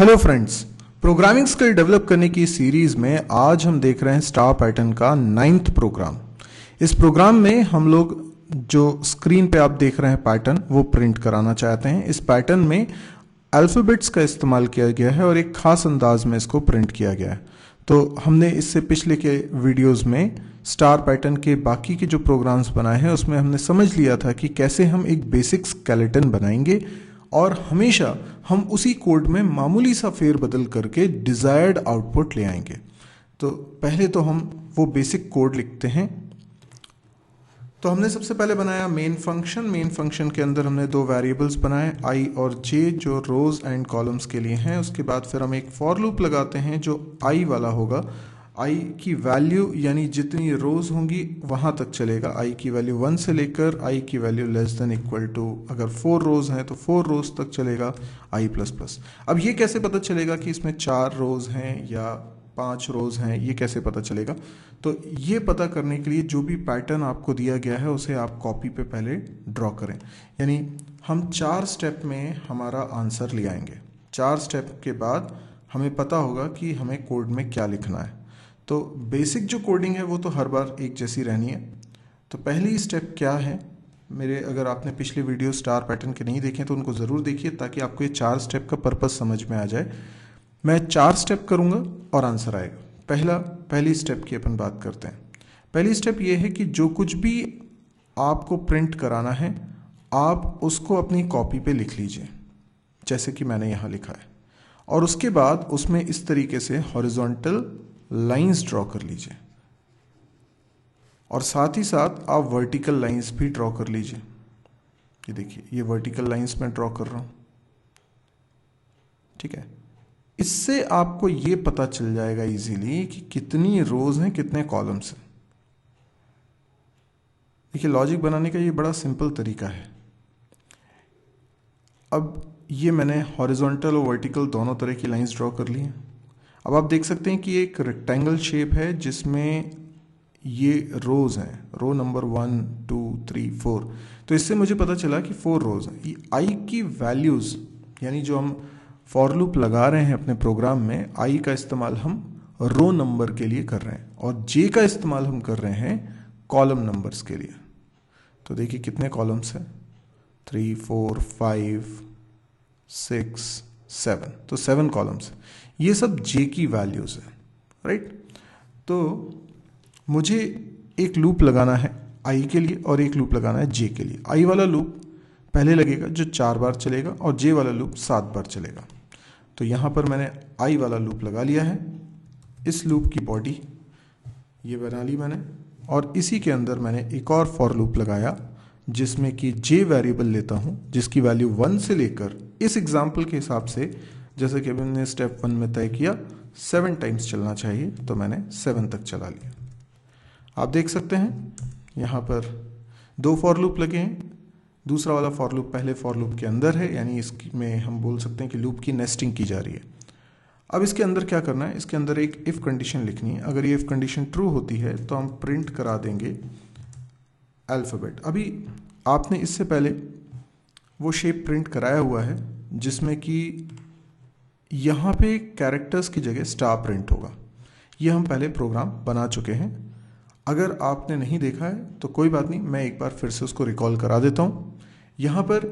Hello friends, programming skill develop करने की series में आज हम देख रहे हैं स्टार पैटर्न का 9th प्रोग्राम। इस प्रोग्राम में हम लोग जो स्क्रीन पे आप देख रहे हैं पैटर्न वो प्रिंट कराना चाहते हैं। इस पैटर्न में अल्फाबेट्स का इस्तेमाल किया गया है और एक खास अंदाज में इसको प्रिंट किया गया है। तो हमने इससे पिछले के वीडियोस में स्टार पैटर्न के बाकी के जो प्रोग्राम्स बनाए हैं उसमें हमने समझ लिया था कि कैसे हम एक बेसिक स्केलेटन बनाएंगे और हमेशा हम उसी कोड में मामूली सा फेर बदल करके डिजायर्ड आउटपुट ले आएंगे। तो पहले तो हम वो बेसिक कोड लिखते हैं। तो हमने सबसे पहले बनाया मेन फंक्शन। मेन फंक्शन के अंदर हमने दो वेरिएबल्स बनाए आई और जे जो रोज एंड कॉलम्स के लिए हैं। उसके बाद फिर हम एक फॉर लूप लगाते हैं जो आई वाला होगा। आई की वैल्यू यानी जितनी रोज होंगी वहां तक चलेगा। आई की वैल्यू 1 से लेकर आई की value less than equal to, अगर 4 रोज हैं तो 4 रोज तक चलेगा आई प्लस प्लस। अब ये कैसे पता चलेगा कि इसमें 4 रोज हैं या 5 रोज हैं, ये कैसे पता चलेगा? तो ये पता करने के लिए जो भी पैटर्न आपको दिया गया है उसे आप कॉपी पे पहले ड्रॉ करें। यानी हम 4 स्टेप में हमारा आंसर ले आएंगे। 4 स्टेप के बाद हमें पता होगा कि हमें कोड में क्या लिखना है। तो बेसिक जो कोडिंग है वो तो हर बार एक जैसी रहनी है। तो पहली स्टेप क्या है मेरे, अगर आपने पिछले वीडियो स्टार पैटर्न के नहीं देखे तो उनको ज़रूर देखिए ताकि आपको ये 4 स्टेप का पर्पस समझ में आ जाए। मैं 4 स्टेप करूँगा और आंसर आएगा। पहली स्टेप की अपन बात करते हैं। पहली स्टेप ये है कि जो कुछ भी आपको प्रिंट कराना है आप उसको अपनी कॉपी पे लिख लीजिए, जैसे कि मैंने यहाँ लिखा है। और उसके बाद उसमें इस तरीके से हॉरिजॉन्टल लाइंस ड्रॉ कर लीजिए और साथ ही साथ आप वर्टिकल लाइंस भी ड्रॉ कर लीजिए। ये देखिए, ये वर्टिकल लाइंस मैं ड्रॉ कर रहा हूं। ठीक है, इससे आपको ये पता चल जाएगा इजीली कि कितनी रोज हैं, कितने कॉलम्स हैं। देखिए, लॉजिक बनाने का ये बड़ा सिंपल तरीका है। अब ये मैंने हॉरिजॉन्टल और वर्टिकल दोनों तरह की लाइंस ड्रॉ कर ली हैं। अब आप देख सकते हैं कि एक रेक्टेंगल शेप है जिसमें ये रोज हैं, रो नंबर 1 2 3 4। तो इससे मुझे पता चला कि 4 रोज हैं। ये आई की वैल्यूज यानी जो हम फॉर लूप लगा रहे हैं अपने प्रोग्राम में, आई का इस्तेमाल हम रो नंबर के लिए कर रहे हैं और जे का इस्तेमाल हम कर रहे हैं कॉलम नंबर्स के लिए। तो देखिए कितने कॉलम्स हैं, 3 4 5 6 7। तो 7 कॉलम्स। ये सब जे की वैल्यूज है, राइट। तो मुझे एक लूप लगाना है आई के लिए और एक लूप लगाना है जे के लिए। आई वाला लूप पहले लगेगा जो 4 बार चलेगा और जे वाला लूप 7 बार चलेगा। तो यहाँ पर मैंने आई वाला लूप लगा लिया है। इस लूप की बॉडी ये बना ली मैंने और इसी के अंदर मैंने एक और फॉर लूप लगाया जिसमें कि जे वेरिएबल लेता हूँ जिसकी वैल्यू 1 से लेकर, इस एग्जाम्पल के हिसाब से जैसे कि मैंने स्टेप 1 में तय किया 7 टाइम्स चलना चाहिए, तो मैंने 7 तक चला लिया। आप देख सकते हैं यहाँ पर 2 फॉर लूप लगे हैं। दूसरा वाला फॉर लूप पहले फॉर लूप के अंदर है, यानी इसमें हम बोल सकते हैं कि लूप की नेस्टिंग की जा रही है। अब इसके अंदर क्या करना है, इसके अंदर एक इफ कंडीशन लिखनी है। अगर ये इफ कंडीशन ट्रू होती है तो हम प्रिंट करा देंगे अल्फाबेट। अभी आपने इससे पहले वो शेप प्रिंट कराया हुआ है जिसमें कि यहाँ पे कैरेक्टर्स की जगह स्टार प्रिंट होगा। ये हम पहले प्रोग्राम बना चुके हैं। अगर आपने नहीं देखा है तो कोई बात नहीं, मैं एक बार फिर से उसको रिकॉल करा देता हूँ। यहाँ पर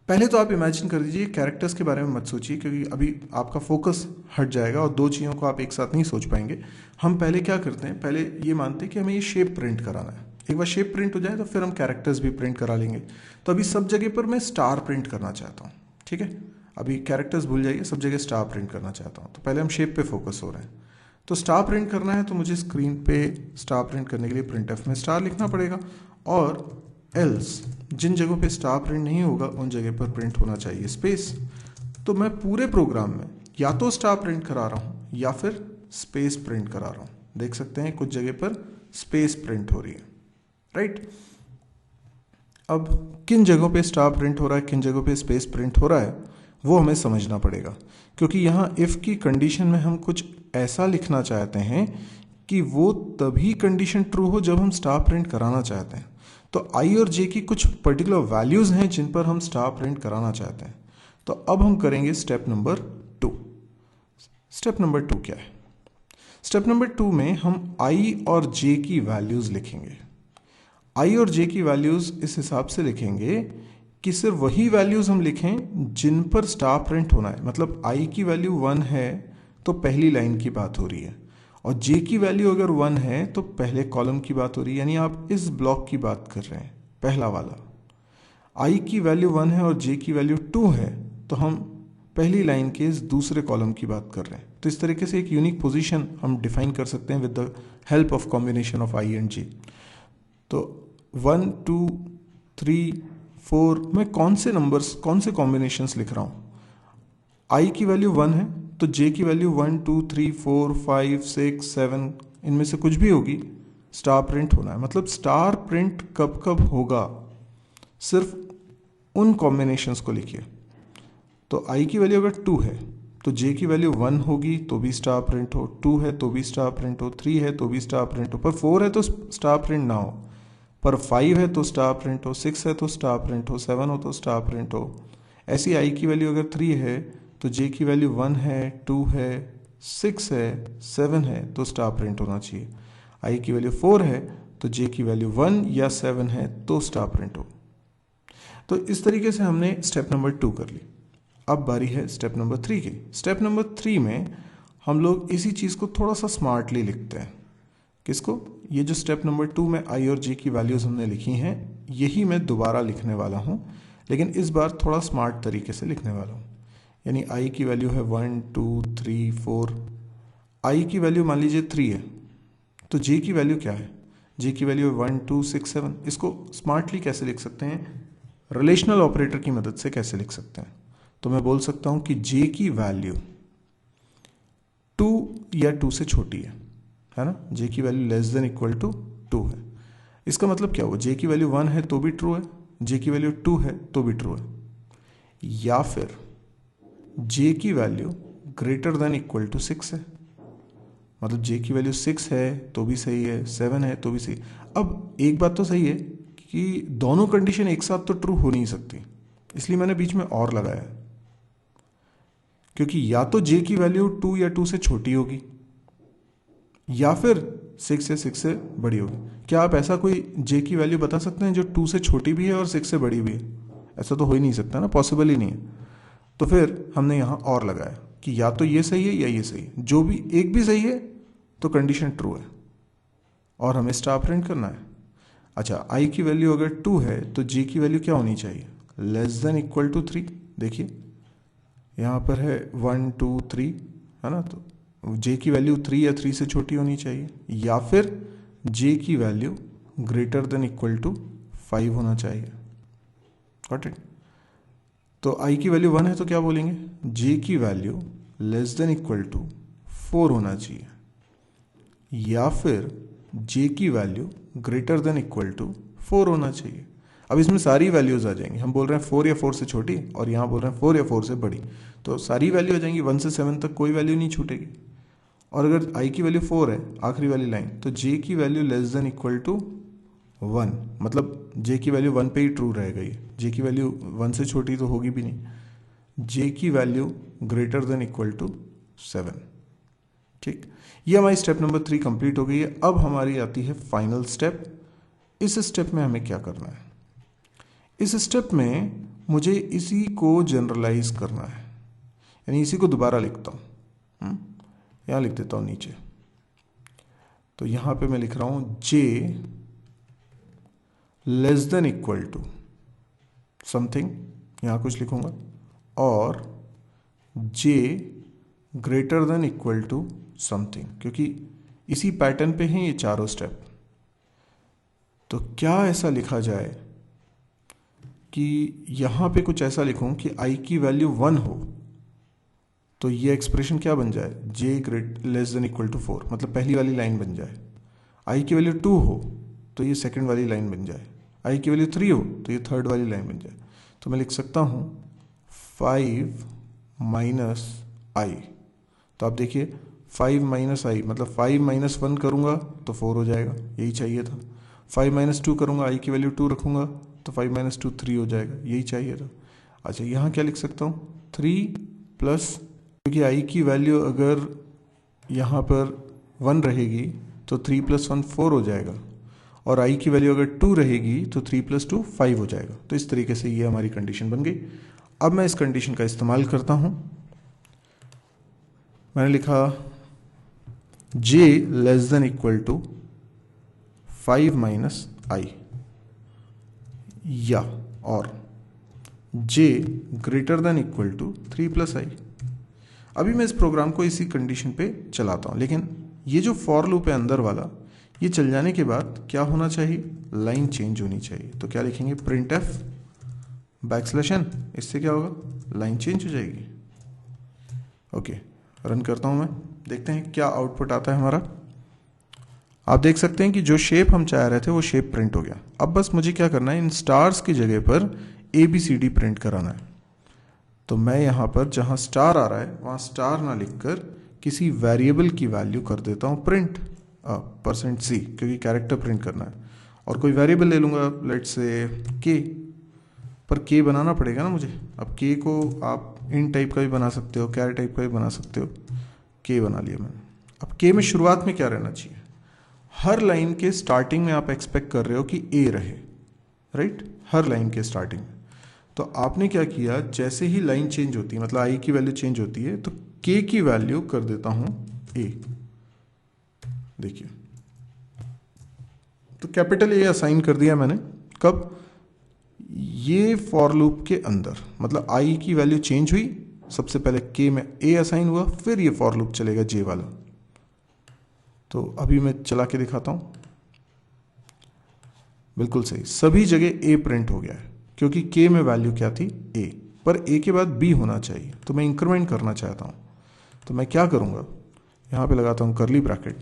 पहले तो आप इमेजिन कर दीजिए, कैरेक्टर्स के बारे में मत सोचिए क्योंकि अभी आपका फोकस हट जाएगा और 2 चीज़ों को आप एक साथ नहीं सोच पाएंगे। हम पहले क्या करते हैं, पहले ये मानते हैं कि हमें ये शेप प्रिंट कराना है। एक बार शेप प्रिंट हो जाए तो फिर हम कैरेक्टर्स भी प्रिंट करा लेंगे। तो अभी सब जगह पर मैं स्टार प्रिंट करना चाहता हूँ। ठीक है, अभी कैरेक्टर्स भूल जाइए, सब जगह स्टार प्रिंट करना चाहता हूँ। तो पहले हम शेप पे फोकस हो रहे हैं। तो स्टार प्रिंट करना है तो मुझे स्क्रीन पे स्टार प्रिंट करने के लिए प्रिंटफ में स्टार लिखना पड़ेगा और एल्स जिन जगहों पे स्टार प्रिंट नहीं होगा उन जगह पर प्रिंट होना चाहिए स्पेस। तो मैं पूरे प्रोग्राम में या तो स्टार प्रिंट करा रहा हूँ या फिर स्पेस प्रिंट करा रहा हूँ। देख सकते हैं कुछ जगह पर स्पेस प्रिंट हो रही है, राइट। अब किन जगहों पे स्टार प्रिंट हो रहा है, किन जगहों पे स्पेस प्रिंट हो रहा है, वो हमें समझना पड़ेगा क्योंकि यहाँ इफ की कंडीशन में हम कुछ ऐसा लिखना चाहते हैं कि वो तभी कंडीशन ट्रू हो जब हम स्टार प्रिंट कराना चाहते हैं। तो आई और जे की कुछ पर्टिकुलर वैल्यूज हैं जिन पर हम स्टार प्रिंट कराना चाहते हैं। तो अब हम करेंगे स्टेप नंबर 2। स्टेप नंबर 2 क्या है? स्टेप नंबर 2 में हम i और j की वैल्यूज़ लिखेंगे। i और j की वैल्यूज़ इस हिसाब से लिखेंगे कि सिर्फ वही वैल्यूज़ हम लिखें जिन पर स्टार प्रिंट होना है। मतलब i की वैल्यू 1 है तो पहली लाइन की बात हो रही है, और j की वैल्यू अगर 1 है तो पहले कॉलम की बात हो रही है, यानी आप इस ब्लॉक की बात कर रहे हैं, पहला वाला। i की वैल्यू 1 है और j की वैल्यू 2 है तो हम पहली लाइन के इस दूसरे कॉलम की बात कर रहे हैं। तो इस तरीके से एक यूनिक पोजीशन हम डिफाइन कर सकते हैं with the help of combination of i and j। तो 1 2 3 4 मैं कौन से नंबर्स, कौन से कॉम्बिनेशंस लिख रहा हूँ? i की वैल्यू 1 है तो j की वैल्यू 1 2 3 4 5 6 7 इनमें से कुछ भी होगी, स्टार प्रिंट होना है। मतलब स्टार प्रिंट कब कब होगा, सिर्फ उन कॉम्बिनेशंस को लिखिए। तो i की वैल्यू अगर 2 है तो j की वैल्यू 1 होगी तो भी स्टार प्रिंट हो, 2 है तो भी स्टार प्रिंट हो, 3 है तो भी स्टार प्रिंट हो, पर 4 है तो स्टार प्रिंट ना हो, पर 5 है तो स्टार प्रिंट हो, 6 है तो स्टार प्रिंट हो, 7 हो तो स्टार प्रिंट हो। ऐसी i की वैल्यू अगर 3 है तो j की वैल्यू 1 है, 2 है, 6 है, 7 है तो स्टार प्रिंट होना चाहिए। i की वैल्यू 4 है तो j की वैल्यू 1 या 7 है तो स्टार प्रिंट हो। तो इस तरीके से हमने स्टेप नंबर 2 कर ली। अब बारी है स्टेप नंबर 3 की। स्टेप नंबर 3 में हम लोग इसी चीज़ को थोड़ा सा स्मार्टली लिखते हैं। किसको? ये जो स्टेप नंबर 2 में i और j की वैल्यूज़ हमने लिखी हैं, यही मैं दोबारा लिखने वाला हूँ, लेकिन इस बार थोड़ा स्मार्ट तरीके से लिखने वाला हूँ। यानी i की वैल्यू है 1 2 3 4। i की वैल्यू मान लीजिए 3 है तो j की वैल्यू क्या है? j की वैल्यू है 1 2 6 7। इसको स्मार्टली कैसे लिख सकते हैं? रिलेशनल ऑपरेटर की मदद से कैसे लिख सकते हैं? तो मैं बोल सकता हूं कि j की वैल्यू 2 या 2 से छोटी है ना? j की value less than equal to 2 है। इसका मतलब क्या हुआ? j की वैल्यू 1 है तो भी ट्रू है, j की वैल्यू 2 है तो भी ट्रू है, या फिर j की value greater than equal to 6 है। मतलब j की वैल्यू 6 है तो भी सही है, 7 है तो भी सही। अब एक बात तो सही है कि दोनों कंडीशन एक साथ तो ट्रू हो नहीं सकती, इसलिए मैंने बीच में और लगाया है, क्योंकि या तो j की वैल्यू 2 या 2 से छोटी होगी या फिर 6 या 6 से बड़ी होगी। क्या आप ऐसा कोई j की वैल्यू बता सकते हैं जो 2 से छोटी भी है और 6 से बड़ी भी है? ऐसा तो हो ही नहीं सकता ना, पॉसिबल ही नहीं है। तो फिर हमने यहाँ और लगाया कि या तो ये सही है या ये सही है। जो भी एक भी सही है तो कंडीशन ट्रू है और हमें स्टार प्रिंट करना है। अच्छा, i की वैल्यू अगर 2 है तो j की वैल्यू क्या होनी चाहिए? Less than equal to 3। देखिए यहाँ पर है 1 2 3 है ना, तो j की वैल्यू 3 या 3 से छोटी होनी चाहिए, या फिर j की value greater than equal to 5 होना चाहिए। Got it? तो i की वैल्यू 1 है तो क्या बोलेंगे? j की value less than equal to 4 होना चाहिए, या फिर j की value greater than equal to 4 होना चाहिए। अब इसमें सारी वैल्यूज आ जाएंगी। हम बोल रहे हैं 4 या 4 से छोटी और यहाँ बोल रहे हैं 4 या 4 से बड़ी, तो सारी वैल्यू आ जाएंगी। 1 से 7 तक कोई वैल्यू नहीं छूटेगी। और अगर i की वैल्यू 4 है, आखिरी वाली लाइन, तो j की value less than equal to 1, मतलब j की वैल्यू 1 पे ही ट्रू रहेगा। ये j की वैल्यू 1 से छोटी तो होगी भी नहीं। j की value greater than equal to 7। ठीक, ये हमारी स्टेप नंबर 3 कंप्लीट हो गई है। अब हमारी आती है फाइनल स्टेप। इस स्टेप में हमें क्या करना है? इस स्टेप में मुझे इसी को जनरलाइज करना है, यानी इसी को दोबारा लिखता हूँ। यहाँ लिख देता हूँ नीचे। तो यहाँ पे मैं लिख रहा हूँ j less than equal to something, यहाँ कुछ लिखूंगा, और j greater than equal to something, क्योंकि इसी पैटर्न पे हैं ये चारों स्टेप। तो क्या ऐसा लिखा जाए कि यहाँ पे कुछ ऐसा लिखूं कि i की वैल्यू 1 हो तो ये एक्सप्रेशन क्या बन जाए? j great less than equal to 4, मतलब पहली वाली लाइन बन जाए। i की वैल्यू 2 हो तो ये सेकंड वाली लाइन बन जाए। i की वैल्यू 3 हो तो ये थर्ड वाली लाइन बन जाए। तो मैं लिख सकता हूँ 5 माइनस i। तो आप देखिए 5 माइनस i मतलब 5 माइनस 1 करूँगा तो 4 हो जाएगा, यही चाहिए था। 5 माइनस 2 करूँगा, i की वैल्यू 2 रखूँगा तो 5 माइनस 2 3 हो जाएगा, यही चाहिए था। अच्छा, यहाँ क्या लिख सकता हूँ? 3 प्लस क्योंकि आई की वैल्यू अगर यहाँ पर 1 रहेगी तो 3 + 1 4 हो जाएगा, और आई की वैल्यू अगर 2 रहेगी तो 3 + 2 5 हो जाएगा। तो इस तरीके से ये हमारी कंडीशन बन गई। अब मैं इस कंडीशन का इस्तेमाल करता हूँ। मैंने लिखा j <= 5 - i, या और j <= 3 + i। अभी मैं इस प्रोग्राम को इसी कंडीशन पे चलाता हूँ, लेकिन ये जो फॉर लूप है अंदर वाला, ये चल जाने के बाद क्या होना चाहिए, लाइन चेंज होनी चाहिए। तो क्या लिखेंगे, printf \n, इससे क्या होगा, लाइन चेंज हो जाएगी। ओके, रन करता हूँ मैं, देखते हैं क्या आउटपुट आता है हमारा। आप देख सकते हैं कि जो शेप हम चाह रहे थे वो शेप प्रिंट हो गया। अब बस मुझे क्या करना है, इन स्टार्स की जगह पर ABCD प्रिंट कराना है। तो मैं यहाँ पर जहाँ स्टार आ रहा है वहाँ स्टार ना लिखकर किसी वेरिएबल की वैल्यू कर देता हूँ प्रिंट %c, क्योंकि कैरेक्टर प्रिंट करना है। और कोई वेरिएबल ले लूँगा, लेट्स से k, पर k बनाना पड़ेगा ना मुझे। अब k को आप इन टाइप का भी बना सकते हो, कैर टाइप का भी बना सकते हो। k बना लिया मैंने। अब k में शुरुआत में क्या रहना चाहिए, हर लाइन के स्टार्टिंग में आप एक्सपेक्ट कर रहे हो कि a रहे, राइट, हर लाइन के स्टार्टिंग में। तो आपने क्या किया, जैसे ही लाइन चेंज होती है, मतलब i की वैल्यू चेंज होती है, तो k की वैल्यू कर देता हूं a। देखिए, तो कैपिटल A असाइन कर दिया मैंने। कब, ये फॉर लूप के अंदर, मतलब i की वैल्यू चेंज हुई, सबसे पहले k में a असाइन हुआ, फिर ये फॉर लूप चलेगा j वाला। तो अभी मैं चला के दिखाता हूं। बिल्कुल सही, सभी जगह a प्रिंट हो गया है, क्योंकि k में वैल्यू क्या थी, a, पर a के बाद b होना चाहिए। तो मैं इंक्रीमेंट करना चाहता हूं, तो मैं क्या करूंगा, यहां पे लगाता हूं कर्ली ब्रैकेट,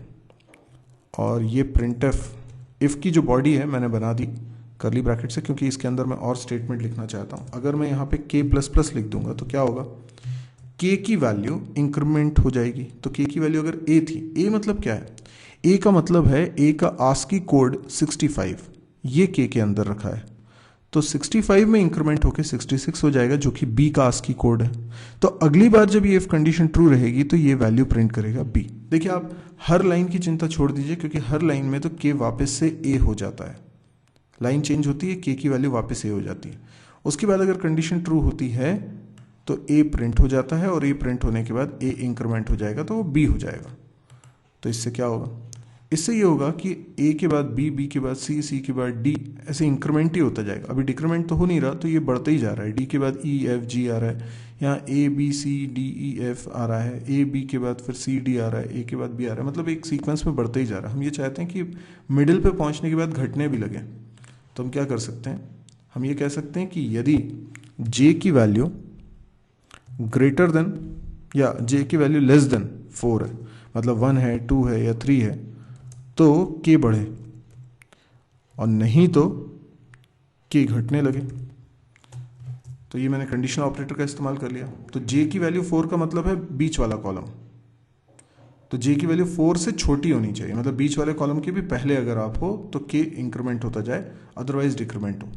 और ये printf, इफ की जो बॉडी है मैंने बना दी कर्ली ब्रैकेट से, क्योंकि इसके अंदर मैं और स्टेटमेंट लिखना चाहता हूं। अगर मैं यहाँ पे k++ लिख दूंगा तो क्या होगा, k की वैल्यू इंक्रीमेंट हो जाएगी। तो k की वैल्यू अगर a थी, a मतलब क्या है, a का मतलब है a का ASCII कोड 65, ये k के अंदर रखा है। तो 65 में इंक्रीमेंट होकर 66 हो जाएगा, जो कि b का ASCII कोड है। तो अगली बार जब ये इफ कंडीशन ट्रू रहेगी तो ये वैल्यू प्रिंट करेगा b। देखिए, आप हर लाइन की चिंता छोड़ दीजिए, क्योंकि हर लाइन में तो k वापस से a हो जाता है। लाइन चेंज होती है, k की वैल्यू वापस a हो जाती है। उसके बाद अगर कंडीशन ट्रू होती है तो a प्रिंट हो जाता है, और a प्रिंट होने के बाद a इंक्रीमेंट हो जाएगा तो वो b हो जाएगा। तो इससे क्या होगा, इससे ये होगा कि a के बाद b, b के बाद c, c के बाद d, ऐसे इंक्रीमेंट ही होता जाएगा। अभी डिक्रीमेंट तो हो नहीं रहा, तो ये बढ़ता ही जा रहा है। d के बाद e, f, g आ रहा है, यहाँ a, b, c, d, e, f आ रहा है, a, b के बाद फिर c, d आ रहा है, a के बाद b आ रहा है, मतलब एक सीक्वेंस में बढ़ता ही जा रहा है। हम ये चाहते हैं कि मिडिल पे पहुंचने के बाद घटने भी लगे। तो हम क्या कर सकते हैं, हम ये कह सकते हैं कि यदि j की वैल्यू ग्रेटर देन या j की वैल्यू लेस देन 4 है, मतलब 1 है, 2 है या 3 है, तो k बढ़े, और नहीं तो k घटने लगे। तो ये मैंने कंडीशनल ऑपरेटर का इस्तेमाल कर लिया। तो j की वैल्यू 4 का मतलब है बीच वाला कॉलम, तो j की वैल्यू 4 से छोटी होनी चाहिए, मतलब बीच वाले कॉलम के भी पहले अगर आप हो तो k इंक्रीमेंट होता जाए, अदरवाइज डिक्रीमेंट हो।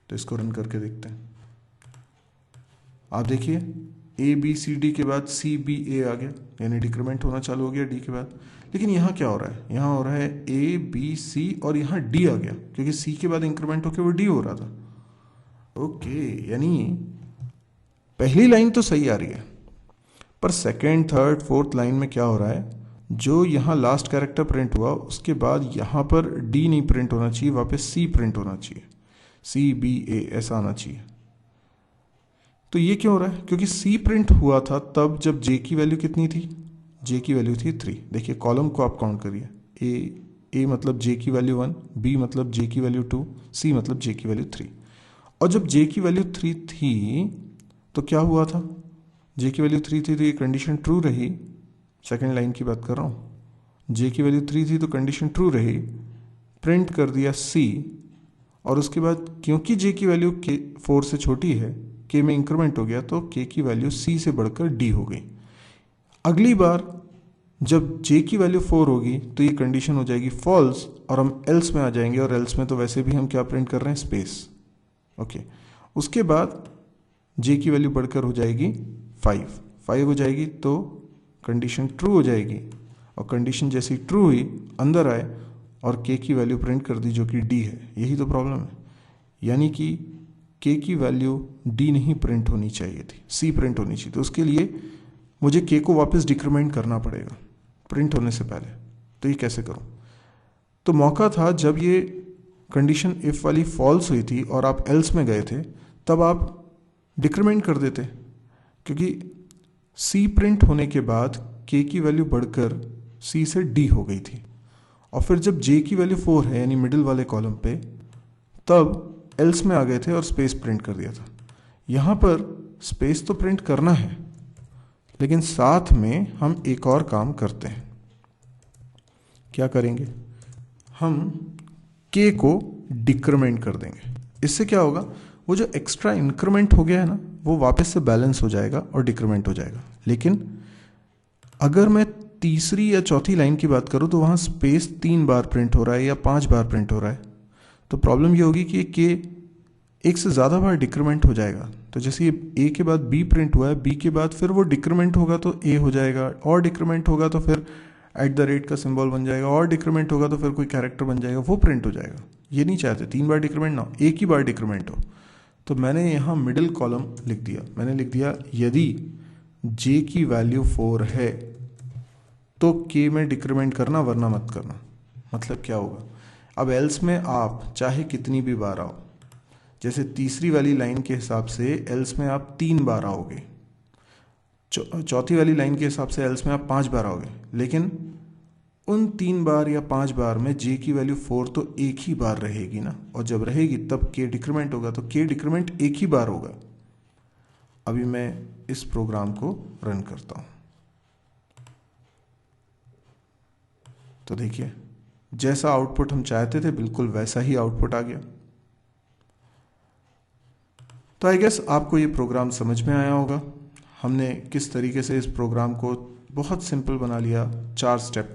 तो इसको रन करके देखते हैं। आप देखिए, a b c d के बाद c b a आ गया, यानी डिक्रीमेंट होना चालू हो गया d के बाद। लेकिन यहाँ क्या हो रहा है, यहाँ हो रहा है a b c और यहाँ d आ गया, क्योंकि c के बाद इंक्रीमेंट होकर वो d हो रहा था। ओके, यानी पहली लाइन तो सही आ रही है, पर सेकेंड, थर्ड, फोर्थ लाइन में क्या हो रहा है, जो यहाँ लास्ट कैरेक्टर प्रिंट हुआ उसके बाद यहाँ पर d नहीं प्रिंट होना चाहिए, वापस c प्रिंट होना चाहिए, c b a ऐसा आना चाहिए। तो ये क्यों हो रहा है, क्योंकि c प्रिंट हुआ था तब जब j की वैल्यू कितनी थी, j की वैल्यू थी 3। देखिए, कॉलम को आप काउंट करिए, a मतलब j की वैल्यू 1, b मतलब j की वैल्यू 2, c मतलब j की वैल्यू 3। और जब j की वैल्यू 3 थी तो क्या हुआ था, j की वैल्यू 3 थी तो ये कंडीशन ट्रू रही। सेकेंड लाइन की बात कर रहा हूँ, j की वैल्यू 3 थी तो कंडीशन ट्रू रही, प्रिंट कर दिया c, और उसके बाद क्योंकि j की वैल्यू 4 से छोटी है, k में इंक्रीमेंट हो गया, तो k की वैल्यू c से बढ़कर d हो गई। अगली बार जब j की वैल्यू 4 होगी तो ये कंडीशन हो जाएगी फॉल्स, और हम एल्स में आ जाएंगे, और एल्स में तो वैसे भी हम क्या प्रिंट कर रहे हैं, स्पेस। ओके, उसके बाद j की वैल्यू बढ़कर हो जाएगी 5, 5 हो जाएगी तो कंडीशन ट्रू हो जाएगी, और कंडीशन जैसी ट्रू हुई अंदर आए और k की वैल्यू प्रिंट कर दी जो कि d है। यही तो प्रॉब्लम है, यानी कि k की वैल्यू d नहीं प्रिंट होनी चाहिए थी, c प्रिंट होनी चाहिए। तो उसके लिए मुझे k को वापस डिक्रीमेंट करना पड़ेगा प्रिंट होने से पहले। तो ये कैसे करूं? तो मौका था जब ये कंडीशन इफ वाली फॉल्स हुई थी और आप एल्स में गए थे, तब आप डिक्रीमेंट कर देते, क्योंकि c प्रिंट होने के बाद k की वैल्यू बढ़कर c से d हो गई थी। और फिर जब j की वैल्यू 4 है यानी मिडिल वाले कॉलम पे, तब एल्स में आ गए थे और स्पेस प्रिंट कर दिया था। यहाँ पर स्पेस तो प्रिंट करना है, लेकिन साथ में हम एक और काम करते हैं। क्या करेंगे? हम k को डिक्रीमेंट कर देंगे। इससे क्या होगा, वो जो एक्स्ट्रा इंक्रीमेंट हो गया है ना, वो वापस से बैलेंस हो जाएगा और डिक्रीमेंट हो जाएगा। लेकिन अगर मैं तीसरी या चौथी लाइन की बात करूं तो वहां स्पेस 3 बार प्रिंट हो रहा है या 5 बार प्रिंट हो रहा है, तो प्रॉब्लम ये होगी कि k एक से ज़्यादा बार डिक्रीमेंट हो जाएगा। तो जैसे ये a के बाद b प्रिंट हुआ है, b के बाद फिर वो डिक्रीमेंट होगा तो a हो जाएगा, और डिक्रीमेंट होगा तो फिर @ का सिंबल बन जाएगा, और डिक्रीमेंट होगा तो फिर कोई कैरेक्टर बन जाएगा, वो प्रिंट हो जाएगा। ये नहीं चाहते 3 बार डिक्रीमेंट ना हो, एक ही बार डिक्रीमेंट हो। तो मैंने यहाँ मिडिल कॉलम लिख दिया, मैंने लिख दिया यदि j की वैल्यू 4 है तो k में डिक्रीमेंट करना वरना मत करना। मतलब क्या होगा, अब एल्स में आप चाहे कितनी भी बार आओ, जैसे तीसरी वाली लाइन के हिसाब से एल्स में आप 3 बार आओगे, चौथी वाली लाइन के हिसाब से एल्स में आप 5 बार आओगे, लेकिन उन 3 बार या 5 बार में j की वैल्यू 4 तो एक ही बार रहेगी ना, और जब रहेगी तब k डिक्रीमेंट होगा, तो k डिक्रीमेंट एक ही बार होगा। अभी मैं इस प्रोग्राम को रन करता हूं, तो देखिए जैसा आउटपुट हम चाहते थे बिल्कुल वैसा ही आउटपुट आ गया। तो आई गेस आपको ये प्रोग्राम समझ में आया होगा। हमने किस तरीके से इस प्रोग्राम को बहुत सिंपल बना लिया, 4 स्टेप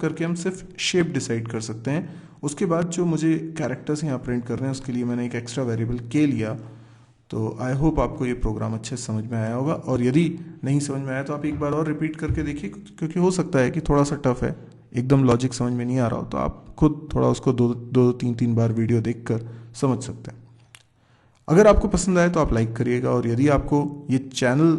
करके हम सिर्फ शेप डिसाइड कर सकते हैं। उसके बाद जो मुझे कैरेक्टर्स यहाँ प्रिंट करने हैं उसके लिए मैंने एक एक्स्ट्रा वेरिएबल k लिया। तो आई होप आपको ये प्रोग्राम अच्छे से समझ में आया होगा, और यदि नहीं समझ में आया तो आप एक बार और रिपीट करके देखिए, क्योंकि हो सकता है कि थोड़ा सा टफ है, एकदम लॉजिक समझ में नहीं आ रहा हो, तो आप खुद थोड़ा उसको 2-3 बार वीडियो देखकर समझ सकते हैं। अगर आपको पसंद आए तो आप लाइक करिएगा, और यदि आपको ये चैनल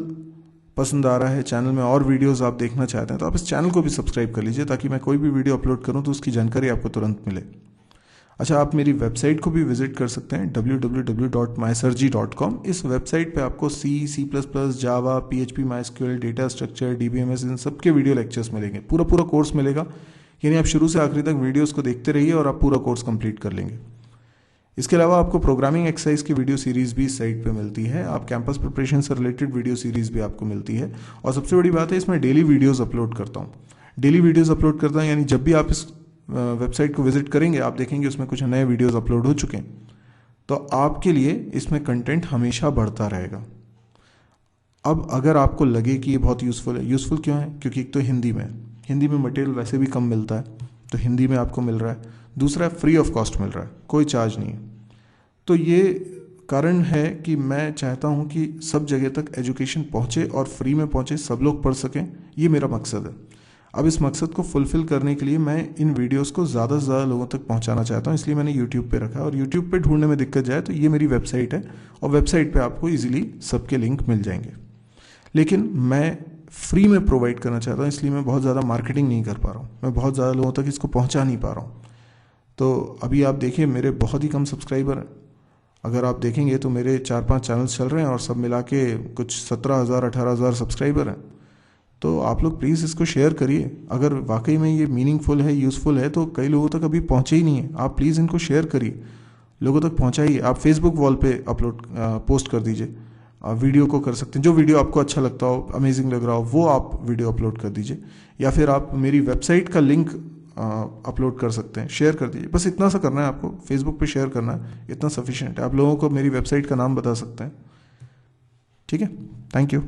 पसंद आ रहा है, चैनल में और वीडियोस आप देखना चाहते हैं, तो आप इस चैनल को भी सब्सक्राइब कर लीजिए, ताकि मैं कोई भी वीडियो अपलोड करूं तो उसकी जानकारी आपको तुरंत मिले। अच्छा, आप मेरी वेबसाइट को भी विजिट कर सकते हैं www.mysirji.com। इस वेबसाइट पे आपको C, C++, जावा, PHP, MySQL, data structure, DBMS, इन सब के वीडियो लेक्चर्स मिलेंगे, पूरा कोर्स मिलेगा। यानी आप शुरू से आखिरी तक वीडियोस को देखते रहिए और आप पूरा कोर्स कंप्लीट कर लेंगे। इसके अलावा आपको प्रोग्रामिंग एक्सरसाइज की वीडियो सीरीज़ भी इस साइट पे मिलती है, आप कैंपस प्रिपरेशन से रिलेटेड वीडियो सीरीज़ भी आपको मिलती है। और सबसे बड़ी बात है, इसमें डेली वीडियोस अपलोड करता हूँ, यानी जब भी आप इस वेबसाइट को विजिट करेंगे आप देखेंगे उसमें कुछ नए वीडियोस अपलोड हो चुके हैं, तो आपके लिए इसमें कंटेंट हमेशा बढ़ता रहेगा। अब अगर आपको लगे कि ये बहुत यूज़फुल है, यूज़फुल क्यों है? क्योंकि एक तो हिंदी में मटेरियल वैसे भी कम मिलता है, तो हिंदी में आपको मिल रहा है। दूसरा, फ्री ऑफ कॉस्ट मिल रहा है, कोई चार्ज नहीं है। तो ये कारण है कि मैं चाहता हूँ कि सब जगह तक एजुकेशन पहुँचे और फ्री में पहुँचे, सब लोग पढ़ सकें, ये मेरा मकसद है। अब इस मकसद को फुलफ़िल करने के लिए मैं इन वीडियोस को ज़्यादा से ज़्यादा लोगों तक पहुँचाना चाहता हूँ, इसलिए मैंने यूट्यूब पे रखा है। और यूट्यूब पे ढूंढने में दिक्कत जाए तो ये मेरी वेबसाइट है, और वेबसाइट पे आपको इजीली सबके लिंक मिल जाएंगे। लेकिन मैं फ्री में प्रोवाइड करना चाहता हूँ, इसलिए मैं बहुत ज़्यादा मार्केटिंग नहीं कर पा रहा हूँ, मैं बहुत ज़्यादा लोगों तक इसको पहुँचा नहीं पा रहा हूँ। तो अभी आप देखिए मेरे बहुत ही कम सब्सक्राइबर हैं। अगर आप देखेंगे तो मेरे 4-5 चैनल्स चल रहे हैं और सब मिला के कुछ 17,000-18,000 सब्सक्राइबर हैं। तो आप लोग प्लीज़ इसको शेयर करिए, अगर वाकई में ये मीनिंगफुल है, यूज़फुल है, तो कई लोगों तक अभी पहुँचे ही नहीं है। आप प्लीज़ इनको शेयर करिए, लोगों तक पहुँचाइए। आप फेसबुक वॉल पे पोस्ट कर दीजिए, वीडियो को कर सकते हैं, जो वीडियो आपको अच्छा लगता हो, अमेजिंग लग रहा हो, वो आप वीडियो अपलोड कर दीजिए, या फिर आप मेरी वेबसाइट का लिंक अपलोड कर सकते हैं, शेयर कर दीजिए। बस इतना सा करना है आपको, फेसबुक पे शेयर करना है, इतना सफिशिएंट है। आप लोगों को मेरी वेबसाइट का नाम बता सकते हैं। ठीक है, थैंक यू।